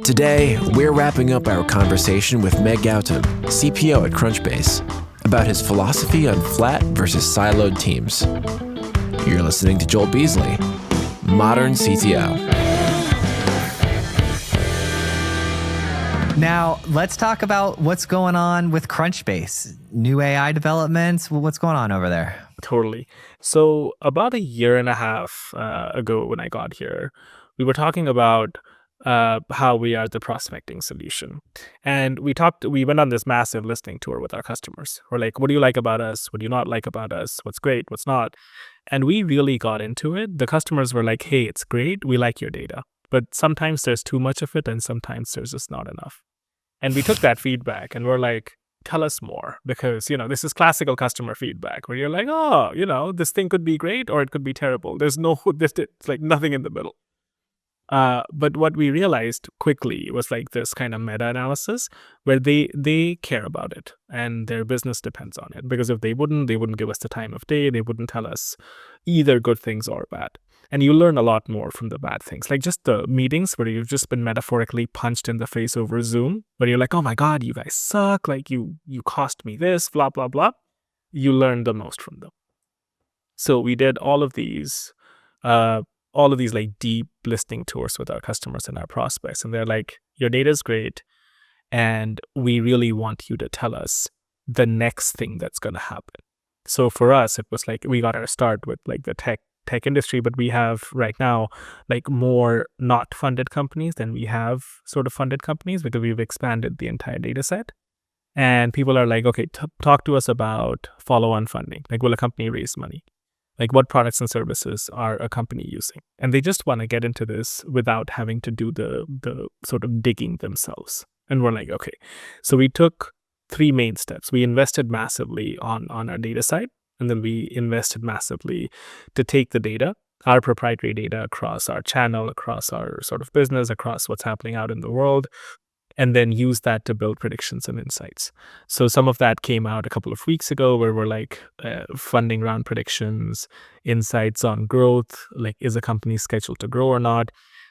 Today, we're wrapping up our conversation with Megh Gautam, CPO at Crunchbase, about his philosophy on flat versus siloed teams. You're listening to Joel Beasley, Modern CTO. Now, let's talk about what's going on with Crunchbase. New AI developments. What's going on over there? Totally. So about a year and a half ago when I got here, we were talking about how we are the prospecting solution. And we went on this massive listening tour with our customers. We're like, what do you like about us? What do you not like about us? What's great? What's not? And we really got into it. The customers were like, hey, it's great. We like your data. But sometimes there's too much of it and sometimes there's just not enough. And we took that feedback and we're like, tell us more, because, this is classical customer feedback where you're like, oh, this thing could be great or it could be terrible. It's like nothing in the middle. But what we realized quickly was like this kind of meta-analysis where they care about it and their business depends on it. Because if they wouldn't give us the time of day. They wouldn't tell us either good things or bad. And you learn a lot more from the bad things, like just the meetings where you've just been metaphorically punched in the face over Zoom, where you're like, oh my God, you guys suck. Like you cost me this, blah, blah, blah. You learn the most from them. So we did all of these like deep listening tours with our customers and our prospects. And they're like, your data is great. And we really want you to tell us the next thing that's going to happen. So for us, it was like, we got our start with like the tech industry, but we have right now like more not funded companies than we have sort of funded companies because we've expanded the entire data set. And people are like, okay, talk to us about follow-on funding. Like, will a company raise money? Like, what products and services are a company using? And they just want to get into this without having to do the sort of digging themselves. And we're like, okay. So we took 3 main steps. We invested massively on our data side. And then we invested massively to take the data, our proprietary data across our channel, across our sort of business, across what's happening out in the world, and then use that to build predictions and insights. So some of that came out a couple of weeks ago where we're like funding round predictions, insights on growth, like is a company scheduled to grow or not.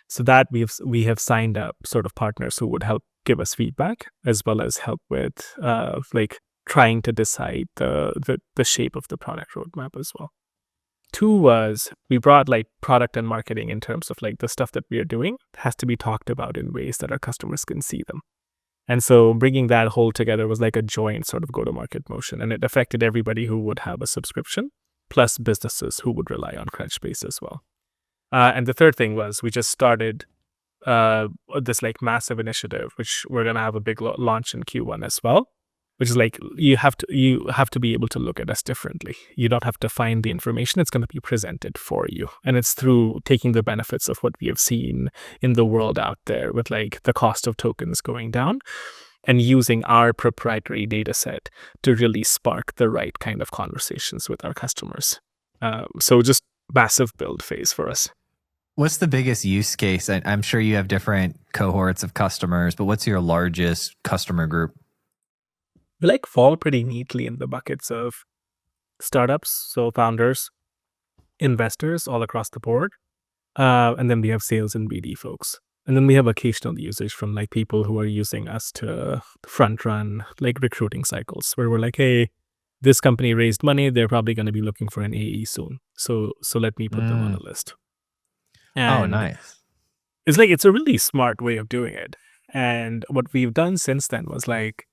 So that we have signed up sort of partners who would help give us feedback as well as help with like trying to decide the shape of the product roadmap as well. 2 was we brought like product and marketing in terms of like the stuff that we are doing has to be talked about in ways that our customers can see them. And so bringing that whole together was like a joint sort of go-to-market motion. And it affected everybody who would have a subscription, plus businesses who would rely on Crunchbase as well. And the third thing was we just started this like massive initiative, which we're going to have a big launch in Q1 as well. Which is like you have to be able to look at us differently. You don't have to find the information. It's going to be presented for you. And it's through taking the benefits of what we have seen in the world out there with like the cost of tokens going down and using our proprietary data set to really spark the right kind of conversations with our customers. So just massive build phase for us. What's the biggest use case? I'm sure you have different cohorts of customers, but what's your largest customer group? We like fall pretty neatly in the buckets of startups, so founders, investors all across the board. And then we have sales and BD folks. And then we have occasional usage from like people who are using us to front run like recruiting cycles where we're like, hey, this company raised money. They're probably going to be looking for an AE soon. So let me put them on a list. And nice. It's a really smart way of doing it. And what we've done since then was like,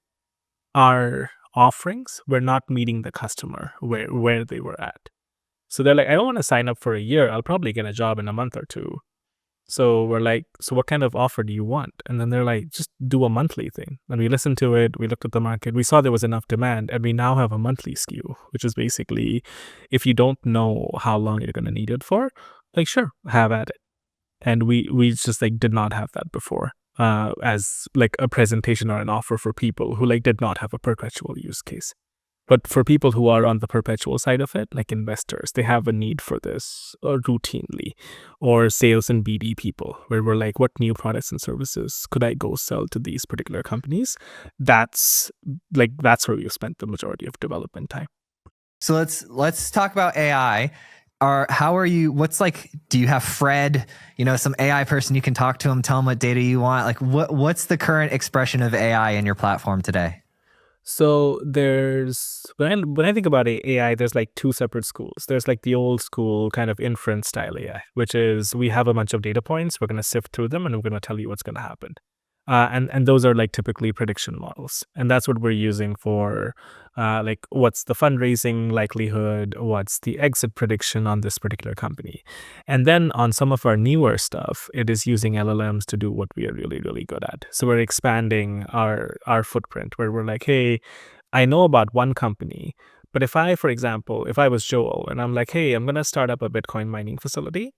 our offerings were not meeting the customer where they were at. So they're like, I don't want to sign up for a year. I'll probably get a job in a month or 2. So we're like, so what kind of offer do you want? And then they're like, just do a monthly thing. And we listened to it. We looked at the market. We saw there was enough demand. And we now have a monthly SKU, which is basically, if you don't know how long you're going to need it for, like, sure, have at it. And we just like did not have that before. As like a presentation or an offer for people who like did not have a perpetual use case. But for people who are on the perpetual side of it, like investors, they have a need for this routinely. Or sales and BD people, where we're like, what new products and services could I go sell to these particular companies? That's where we've spent the majority of development time. So let's talk about AI. How are you? What's like? Do you have Fred? Some AI person you can talk to him, tell him what data you want. Like, what's the current expression of AI in your platform today? So there's when I think about AI, there's like two separate schools. There's like the old school kind of inference style AI, which is we have a bunch of data points, we're going to sift through them, and we're going to tell you what's going to happen. And those are like typically prediction models, and that's what we're using for like what's the fundraising likelihood, what's the exit prediction on this particular company. And then on some of our newer stuff, it is using LLMs to do what we are really, really good at. So we're expanding our footprint where we're like, hey, I know about one company, but if I, for example, if I was Joel and I'm like, hey, I'm going to start up a Bitcoin mining facility,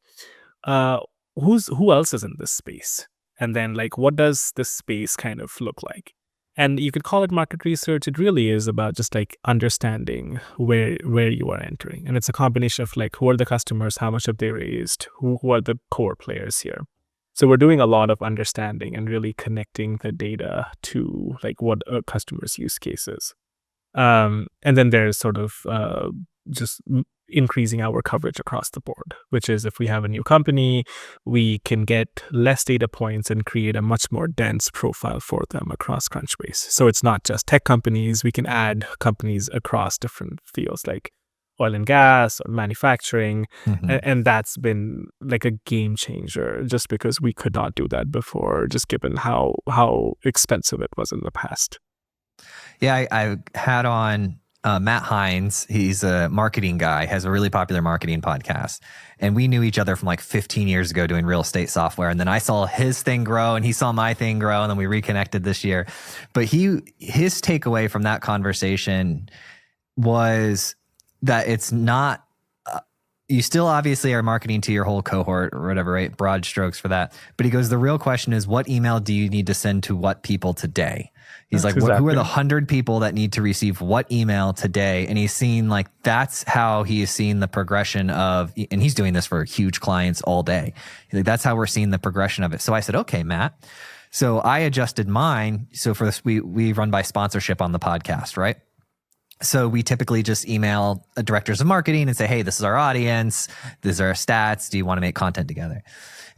uh, who else is in this space? And then like, what does this space kind of look like? And you could call it market research. It really is about just like understanding where you are entering. And it's a combination of like, who are the customers? How much have they raised? Who are the core players here? So we're doing a lot of understanding and really connecting the data to like what a customer's use case is. And then there's sort of just increasing our coverage across the board, which is if we have a new company, we can get less data points and create a much more dense profile for them across Crunchbase. So it's not just tech companies, we can add companies across different fields like oil and gas or manufacturing. And that's been like a game changer just because we could not do that before, just given how expensive it was in the past. Yeah, I had on Matt Hines. He's a marketing guy, has a really popular marketing podcast. And we knew each other from like 15 years ago doing real estate software. And then I saw his thing grow and he saw my thing grow. And then we reconnected this year. But his takeaway from that conversation was that it's not, you still obviously are marketing to your whole cohort or whatever, right? Broad strokes for that. But he goes, the real question is, what email do you need to send to what people today? He's like, who are the 100 people that need to receive what email today? And he's seen like, that's how he has seen the progression of, and he's doing this for huge clients all day. He's like, that's how we're seeing the progression of it. So I said, okay, Matt. So I adjusted mine. So for this, we run by sponsorship on the podcast, right? So we typically just email directors of marketing and say, hey, this is our audience. These are our stats. Do you want to make content together?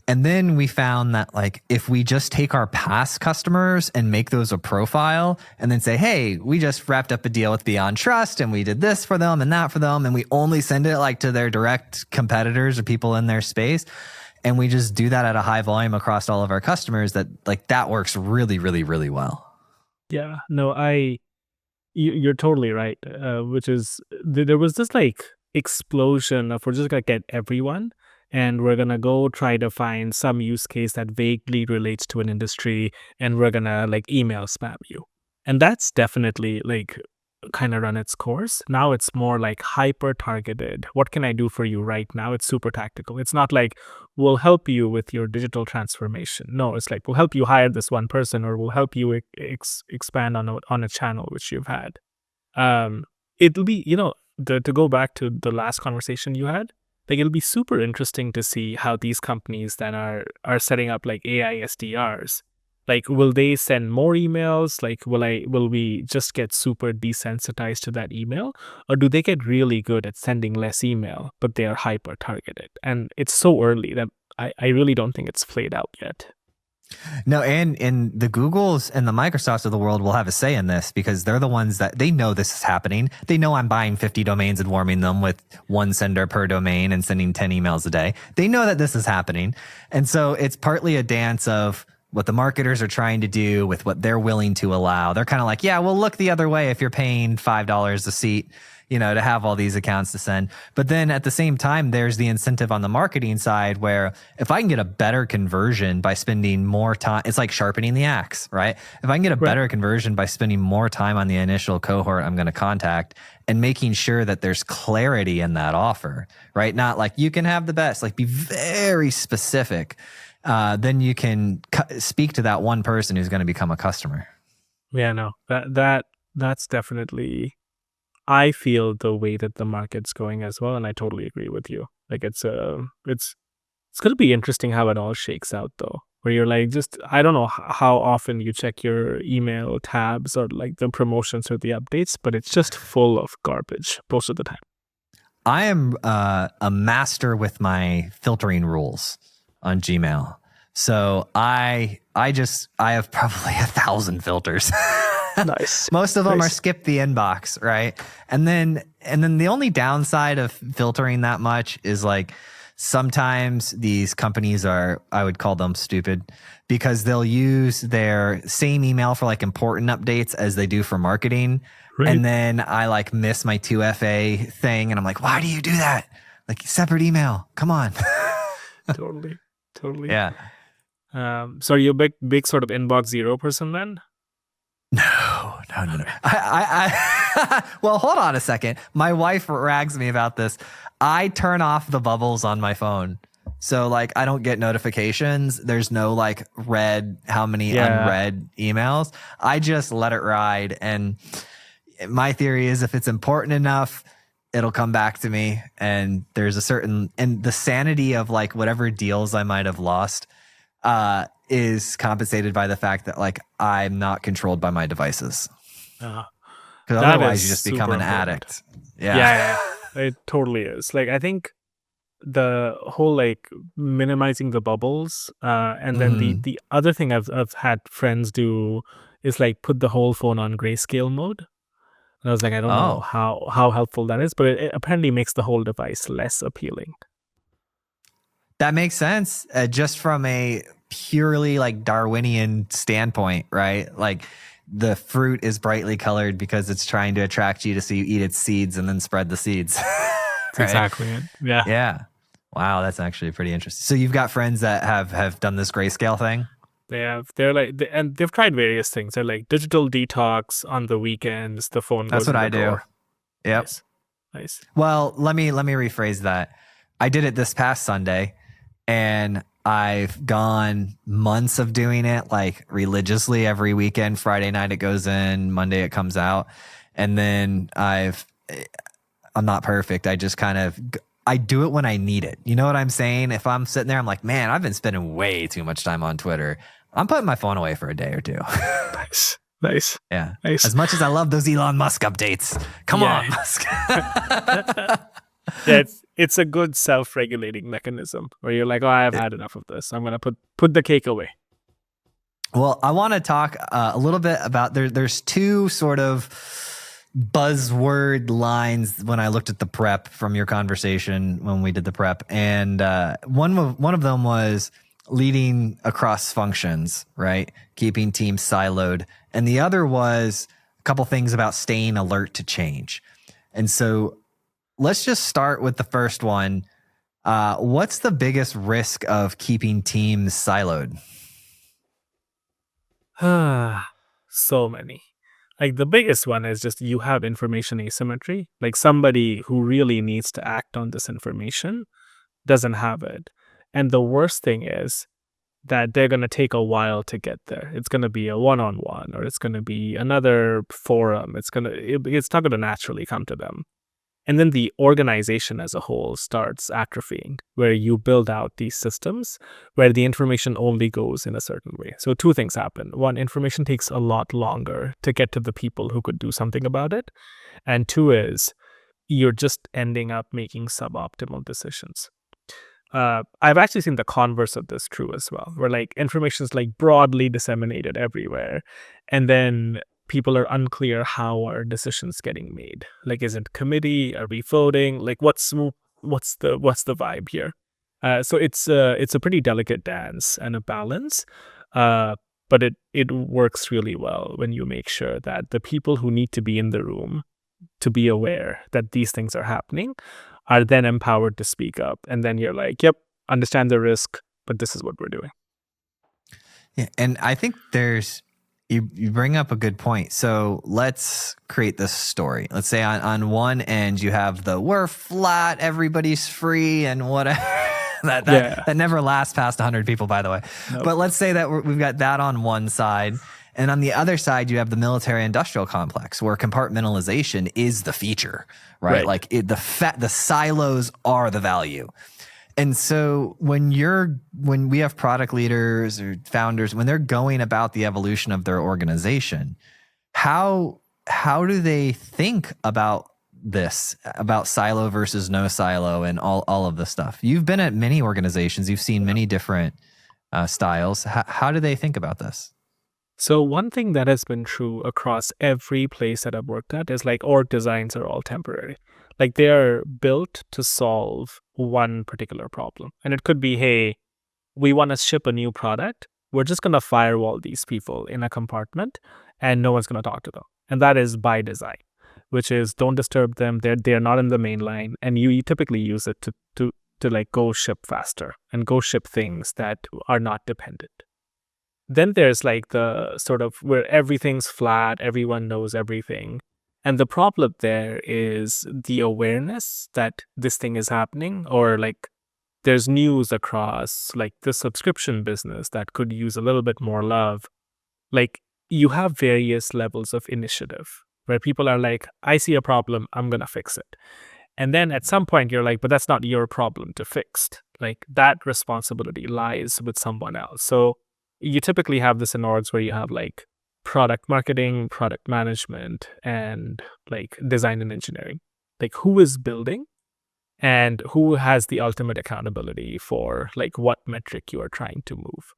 And then we found that like, if we just take our past customers and make those a profile and then say, hey, we just wrapped up a deal with Beyond Trust and we did this for them and that for them. And we only send it like to their direct competitors or people in their space. And we just do that at a high volume across all of our customers, that like that works really, really, really well. Yeah, no, you're totally right. Which is, there was this like explosion of, we're just going to get everyone. And we're going to go try to find some use case that vaguely relates to an industry. And we're going to like email spam you. And that's definitely like kind of run its course. Now it's more like hyper targeted. What can I do for you right now? It's super tactical. It's not like we'll help you with your digital transformation. No, it's like we'll help you hire this one person, or we'll help you expand on a channel which you've had. It'll be, to go back to the last conversation you had, like it'll be super interesting to see how these companies that are setting up like AI SDRs, like will they send more emails? Like will we just get super desensitized to that email, or do they get really good at sending less email but they are hyper targeted? And it's so early that I really don't think it's played out yet. No, and the Googles and the Microsofts of the world will have a say in this, because they're the ones that they know this is happening. They know I'm buying 50 domains and warming them with one sender per domain and sending 10 emails a day. They know that this is happening. And so it's partly a dance of what the marketers are trying to do with what they're willing to allow. They're kind of like, yeah, we'll look the other way if you're paying $5 a seat, to have all these accounts to send. But then at the same time, there's the incentive on the marketing side where if I can get a better conversion by spending more time, it's like sharpening the axe, right? If I can get a better conversion by spending more time on the initial cohort I'm going to contact and making sure that there's clarity in that offer, right? Not like you can have the best, like be very specific. Then you can speak to that one person who's going to become a customer. Yeah, no, that's definitely, I feel, the way that the market's going as well, and I totally agree with you. Like it's going to be interesting how it all shakes out, though. Where you're like, just I don't know how often you check your email tabs or like the promotions or the updates, but it's just full of garbage most of the time. I am a master with my filtering rules on Gmail. So I have probably 1,000 filters. Nice. Most of them Nice. are skip the inbox, right? And then the only downside of filtering that much is like sometimes these companies are, I would call them stupid, because they'll use their same email for like important updates as they do for marketing. Right. And then I like miss my 2FA thing and I'm like, why do you do that? Like separate email. Come on. Totally. Yeah. So are you a big sort of inbox zero person then? No. I well, hold on a second. My wife rags me about this. I turn off the bubbles on my phone. So like I don't get notifications. There's no like how many unread emails. I just let it ride. And my theory is if it's important enough, it'll come back to me. And there's and the sanity of like whatever deals I might have lost is compensated by the fact that like I'm not controlled by my devices. Because otherwise you just become an addict. Yeah, it totally is. Like I think the whole like minimizing the bubbles, and then the other thing I've had friends do is like put the whole phone on grayscale mode. And I was like, I don't know how helpful that is, but it apparently makes the whole device less appealing. That makes sense, just from a purely like Darwinian standpoint, right? Like the fruit is brightly colored because it's trying to attract you so you eat its seeds and then spread the seeds. Right? Exactly it. Yeah. Yeah. Wow, that's actually pretty interesting. So you've got friends that have done this grayscale thing? And they've tried various things. They're like digital detox on the weekends. The phone. That's what I do. Yep. Nice. Well, let me rephrase that. I did it this past Sunday, and I've gone months of doing it like religiously every weekend. Friday night it goes in, Monday it comes out, and then I'm not perfect. I just I do it when I need it. You know what I'm saying? If I'm sitting there, I'm like, man, I've been spending way too much time on Twitter. I'm putting my phone away for a day or two. Nice. Yeah. Nice. As much as I love those Elon Musk updates. Come on, Musk. Yeah, it's a good self-regulating mechanism where you're like, oh, I've had enough of this. I'm going to put the cake away. Well, I want to talk a little bit about there's two sort of buzzword lines when I looked at the prep from your conversation when we did the prep. And one of them was leading across functions, right? Keeping teams siloed. And the other was a couple things about staying alert to change. And so let's just start with the first one. What's the biggest risk of keeping teams siloed? So many. Like the biggest one is just you have information asymmetry. Like somebody who really needs to act on this information doesn't have it. And the worst thing is that they're going to take a while to get there. It's going to be a one-on-one, or it's going to be another forum. It's not going to naturally come to them. And then the organization as a whole starts atrophying, where you build out these systems where the information only goes in a certain way. So two things happen. One, information takes a lot longer to get to the people who could do something about it. And two is you're just ending up making suboptimal decisions. I've actually seen the converse of this true as well, where like information is like broadly disseminated everywhere. And then people are unclear how are decisions getting made. Like, is it committee? Are we voting? Like, what's the vibe here? So it's a pretty delicate dance and a balance, but it works really well when you make sure that the people who need to be in the room to be aware that these things are happening are then empowered to speak up. And then you're like, yep, understand the risk, but this is what we're doing. Yeah, and I think you bring up a good point. So let's create this story. Let's say on one end you have we're flat, everybody's free, and whatever. that never lasts past 100 people, by the way. Nope. But let's say that we've got that on one side. And on the other side, you have the military-industrial complex, where compartmentalization is the feature, right? Like the silos are the value. And so when we have product leaders or founders, when they're going about the evolution of their organization, how do they think about this, about silo versus no silo and all of this stuff. You've been at many organizations. You've seen many different styles. How do they think about this? So one thing that has been true across every place that I've worked at is like org designs are all temporary. Like they are built to solve one particular problem. And it could be, hey, we want to ship a new product. We're just going to firewall these people in a compartment and no one's going to talk to them. And that is by design, which is don't disturb them. They're not in the main line. And you typically use it to like go ship faster and go ship things that are not dependent. Then there's like the sort of where everything's flat, everyone knows everything. And the problem there is the awareness that this thing is happening, or like there's news across like the subscription business that could use a little bit more love. Like you have various levels of initiative where people are like, I see a problem, I'm going to fix it. And then at some point you're like, but that's not your problem to fix. Like that responsibility lies with someone else. So you typically have this in orgs where you have like product marketing, product management, and like design and engineering. Like who is building and who has the ultimate accountability for like what metric you are trying to move.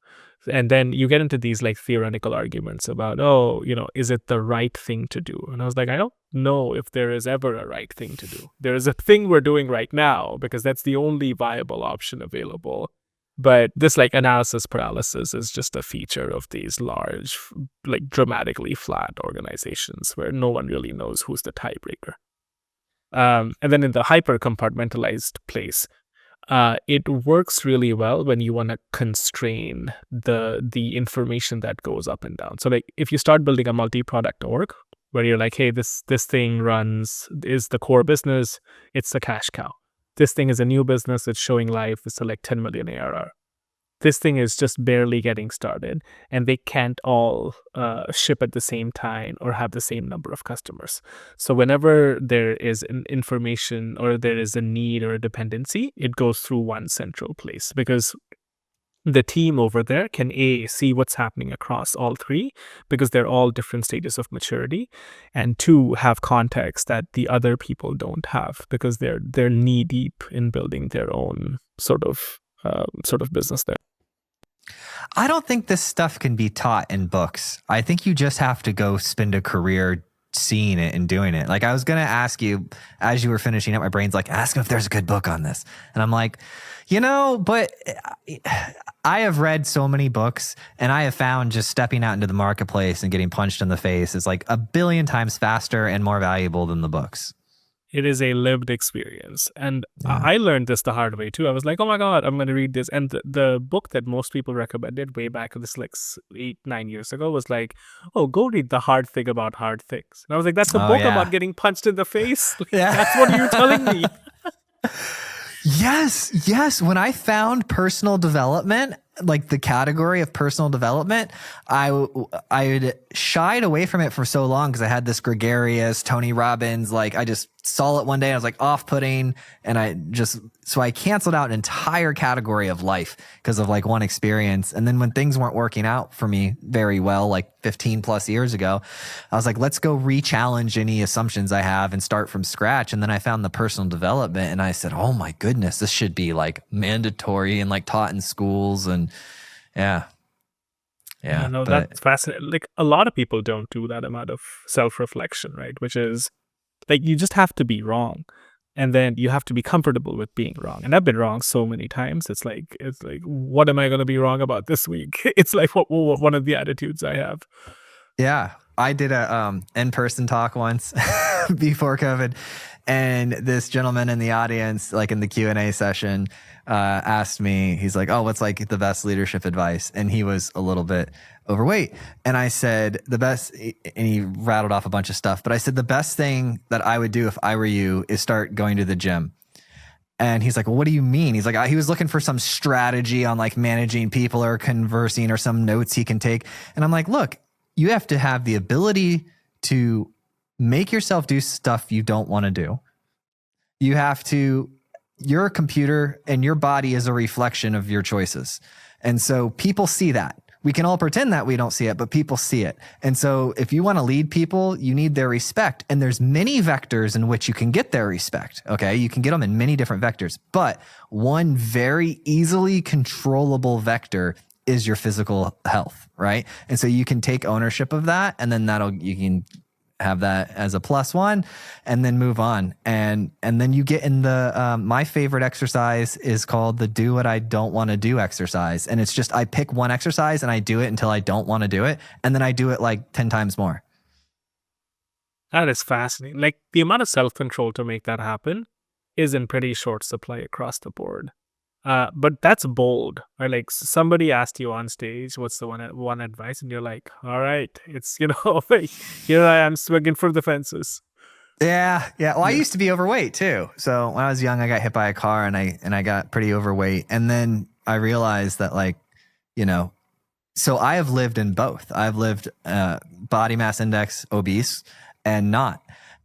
And then you get into these like theoretical arguments about, oh, is it the right thing to do? And I was like, I don't know if there is ever a right thing to do. There is a thing we're doing right now because that's the only viable option available. But this like analysis paralysis is just a feature of these large, like dramatically flat organizations where no one really knows who's the tiebreaker. And then in the hyper compartmentalized place, it works really well when you want to constrain the information that goes up and down. So like if you start building a multi-product org where you're like, hey, this thing is the core business, it's the cash cow. This thing is a new business, it's showing life, it's like 10 million ARR. This thing is just barely getting started and they can't all ship at the same time or have the same number of customers. So whenever there is an information or there is a need or a dependency, it goes through one central place because the team over there can see what's happening across all three because they're all different stages of maturity, and two, have context that the other people don't have because they're knee deep in building their own sort of business there. I don't think this stuff can be taught in books. I think you just have to go spend a career seeing it and doing it. Like I was going to ask you as you were finishing up, my brain's like, ask him if there's a good book on this. And I'm like, but I have read so many books and I have found just stepping out into the marketplace and getting punched in the face is like 1 billion times faster and more valuable than the books. It is a lived experience. And I learned this the hard way too. I was like, oh my God, I'm going to read this. And the book that most people recommended way back this like 8-9 years ago was like, oh, go read The Hard Thing About Hard Things. And I was like, that's a book about getting punched in the face. That's what you're telling me. Yes. When I found personal development, like the category of personal development, I had shied away from it for so long because I had this gregarious Tony Robbins, like I just saw it one day and I was like off-putting, and so I canceled out an entire category of life because of like one experience. And then when things weren't working out for me very well, like 15 plus years ago, I was like, let's go re-challenge any assumptions I have and start from scratch. And then I found the personal development and I said, oh my goodness, this should be like mandatory and like taught in schools. And that's fascinating. Like a lot of people don't do that amount of self-reflection, right? Which is like you just have to be wrong, and then you have to be comfortable with being wrong. And I've been wrong so many times. It's like what am I going to be wrong about this week? It's like what one of the attitudes I have. Yeah, I did a in-person talk once before COVID, and this gentleman in the audience, like in the Q&A session, asked me, he's like, oh, what's like the best leadership advice? And he was a little bit overweight. And I said, the best, and he rattled off a bunch of stuff, but I said, the best thing that I would do if I were you is start going to the gym. And he's like, well, what do you mean? He's like, he was looking for some strategy on like managing people or conversing or some notes he can take. And I'm like, look, you have to have the ability to make yourself do stuff you don't want to do. Your computer and your body is a reflection of your choices. And so people see that. We can all pretend that we don't see it, but people see it. And so if you want to lead people, you need their respect. And there's many vectors in which you can get their respect. Okay. You can get them in many different vectors, but one very easily controllable vector is your physical health, right? And so you can take ownership of that, and then you can have that as a +1 and then move on. And then you get in the, my favorite exercise is called the do what I don't want to do exercise. And it's just, I pick one exercise and I do it until I don't want to do it. And then I do it like 10 times more. That is fascinating. Like the amount of self-control to make that happen is in pretty short supply across the board. But that's bold, right? Like somebody asked you on stage, what's the one advice? And you're like, all right, it's, here I am swinging for the fences. Yeah. Well, I used to be overweight too. So when I was young, I got hit by a car and I got pretty overweight. And then I realized that so I have lived in both. I've lived body mass index, obese, and not.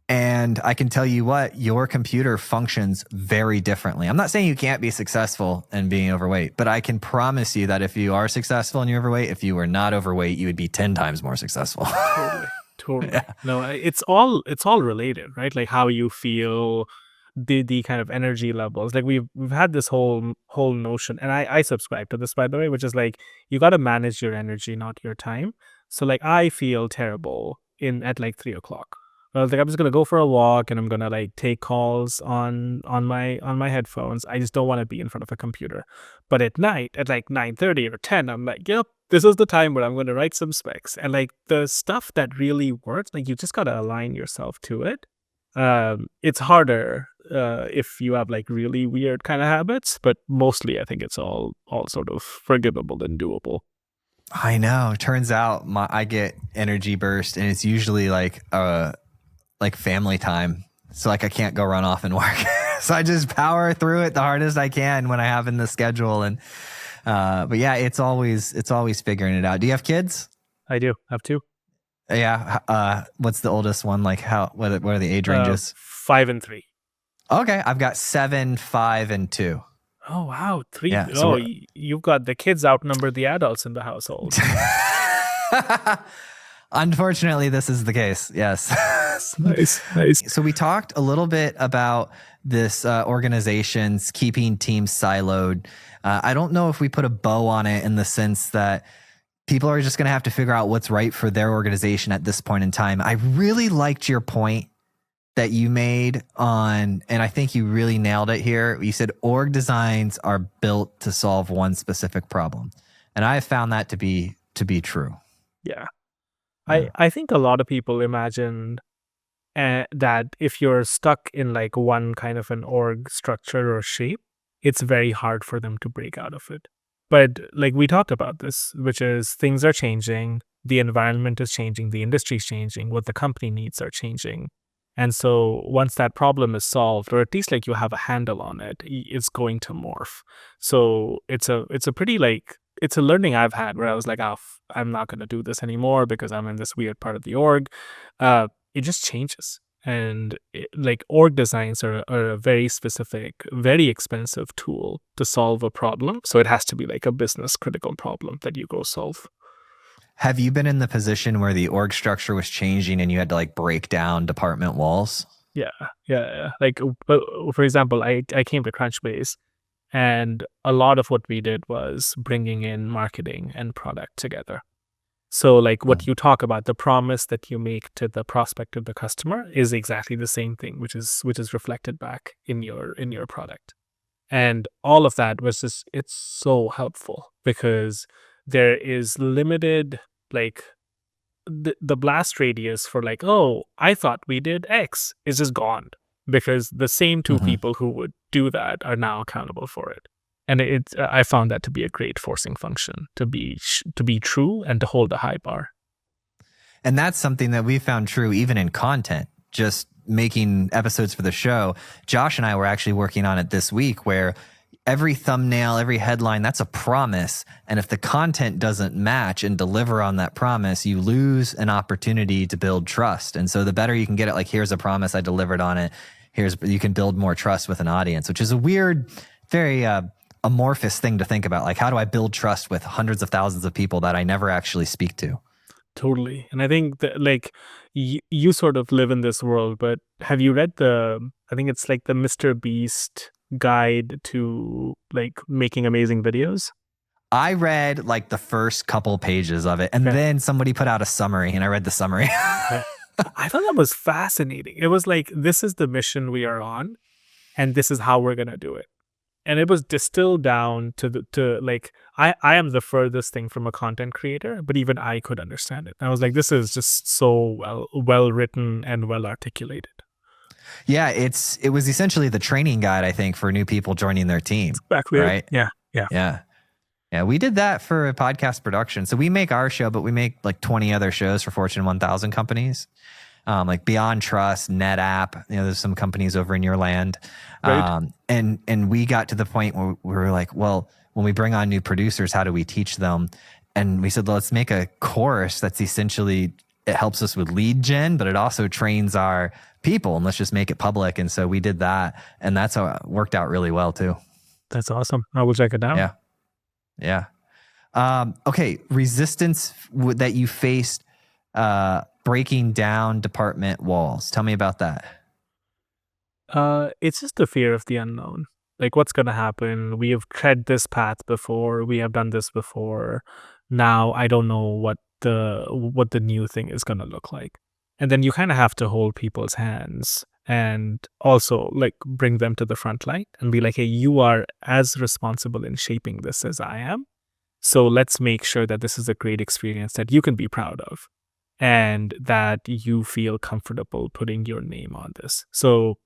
And I can tell you what, your computer functions very differently. I'm not saying you can't be successful in being overweight, but I can promise you that if you are successful and you're overweight, if you were not overweight, you would be 10 times more successful. Totally. Yeah. No, it's all related, right? Like how you feel, the kind of energy levels. Like we've had this whole notion, and I subscribe to this, by the way, which is like you got to manage your energy, not your time. So like I feel terrible at like 3:00. I was like, I'm just gonna go for a walk and I'm gonna like take calls on my headphones. I just don't want to be in front of a computer. But at night, at like 9:30 or 10, I'm like, yep, this is the time where I'm gonna write some specs. And like the stuff that really works, like you just gotta align yourself to it. It's harder if you have like really weird kind of habits, but mostly I think it's all sort of forgivable and doable. I know. Turns out I get energy burst, and it's usually like family time. So like I can't go run off and work. So I just power through it the hardest I can when I have in the schedule. And but yeah, it's always figuring it out. Do you have kids? I do. I have 2. Yeah. What's the oldest one? Like what are the age ranges? 5 and 3. Okay. I've got 7, 5, and 2. Oh wow, 3. Yeah, so you've got the kids outnumber the adults in the household. Unfortunately, this is the case. Yes. Nice. So we talked a little bit about this organizations keeping teams siloed. I don't know if we put a bow on it in the sense that people are just going to have to figure out what's right for their organization at this point in time. I really liked your point that you made and I think you really nailed it here. You said org designs are built to solve one specific problem. And I have found that to be true. Yeah. I think a lot of people imagine that if you're stuck in like one kind of an org structure or shape, it's very hard for them to break out of it. But like we talked about this, which is things are changing, the environment is changing, the industry is changing, what the company needs are changing. And so once that problem is solved, or at least like you have a handle on it, it's going to morph. So it's a pretty like, it's a learning I've had where I was like, oh, I'm not going to do this anymore because I'm in this weird part of the org. It just changes. And like org designs are a very specific, very expensive tool to solve a problem. So it has to be like a business critical problem that you go solve. Have you been in the position where the org structure was changing and you had to like break down department walls? Yeah. Like, for example, I came to Crunchbase, and a lot of what we did was bringing in marketing and product together. So like what you talk about, the promise that you make to the prospect of the customer is exactly the same thing, which is reflected back in your product. And all of that was just, it's so helpful because there is limited, like the blast radius for like, oh, I thought we did X is just gone because the same two people who would do that are now accountable for it. And I found that to be a great forcing function to be true and to hold a high bar. And that's something that we found true even in content, just making episodes for the show. Josh and I were actually working on it this week where every thumbnail, every headline, that's a promise. And if the content doesn't match and deliver on that promise, you lose an opportunity to build trust. And so the better you can get it, like, here's a promise, I delivered on it. You can build more trust with an audience, which is a weird, very amorphous thing to think about. Like, how do I build trust with hundreds of thousands of people that I never actually speak to? Totally. And I think that like you sort of live in this world, but have you read I think it's like the Mr. Beast guide to like making amazing videos? I read like the first couple pages of it, and then somebody put out a summary, and I read the summary. I thought that was fascinating. It was like, this is the mission we are on, and this is how we're going to do it. And it was distilled down to like, I am the furthest thing from a content creator, but even I could understand it. I was like, this is just so well written and well articulated. Yeah, it was essentially the training guide, I think, for new people joining their team. Exactly. Right? Yeah. We did that for a podcast production. So we make our show, but we make like 20 other shows for Fortune 1000 companies. Like Beyond Trust, NetApp, there's some companies over in your land. Right. And we got to the point where we were like, well, when we bring on new producers, how do we teach them? And we said, let's make a course that's essentially, it helps us with lead gen, but it also trains our people, and let's just make it public. And so we did that, and that's how it worked out really well too. That's awesome. I will check it out. Yeah. Okay. Resistance that you faced, breaking down department walls. Tell me about that. It's just the fear of the unknown. Like, what's going to happen? We have tread this path before. We have done this before. Now I don't know what the new thing is going to look like. And then you kind of have to hold people's hands and also like bring them to the front light and be like, hey, you are as responsible in shaping this as I am. So let's make sure that this is a great experience that you can be proud of and that you feel comfortable putting your name on this. So,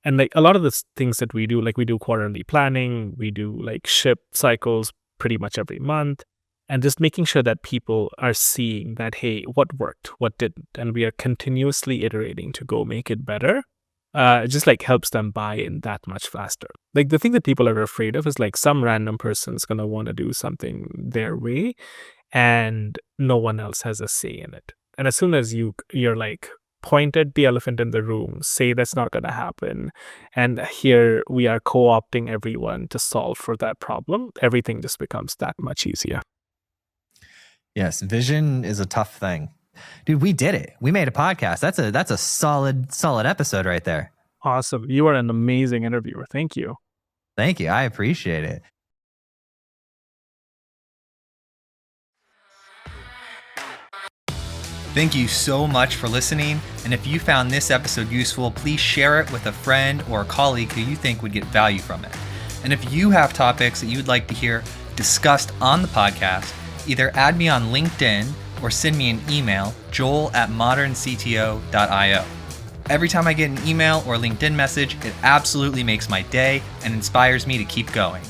and like a lot of the things that we do, like we do quarterly planning, we do like ship cycles pretty much every month, and just making sure that people are seeing that, hey, what worked, what didn't, and we are continuously iterating to go make it better. It just like helps them buy in that much faster. Like the thing that people are afraid of is like some random person's going to want to do something their way and no one else has a say in it. And as soon as you're like, point at the elephant in the room, say that's not going to happen, and here we are co-opting everyone to solve for that problem, everything just becomes that much easier. Yes, vision is a tough thing. Dude, we did it. We made a podcast. That's a solid episode right there. Awesome. You are an amazing interviewer. Thank you. Thank you. I appreciate it. Thank you so much for listening. And if you found this episode useful, please share it with a friend or a colleague who you think would get value from it. And if you have topics that you would like to hear discussed on the podcast, either add me on LinkedIn or send me an email, joel@moderncto.io. Every time I get an email or LinkedIn message, it absolutely makes my day and inspires me to keep going.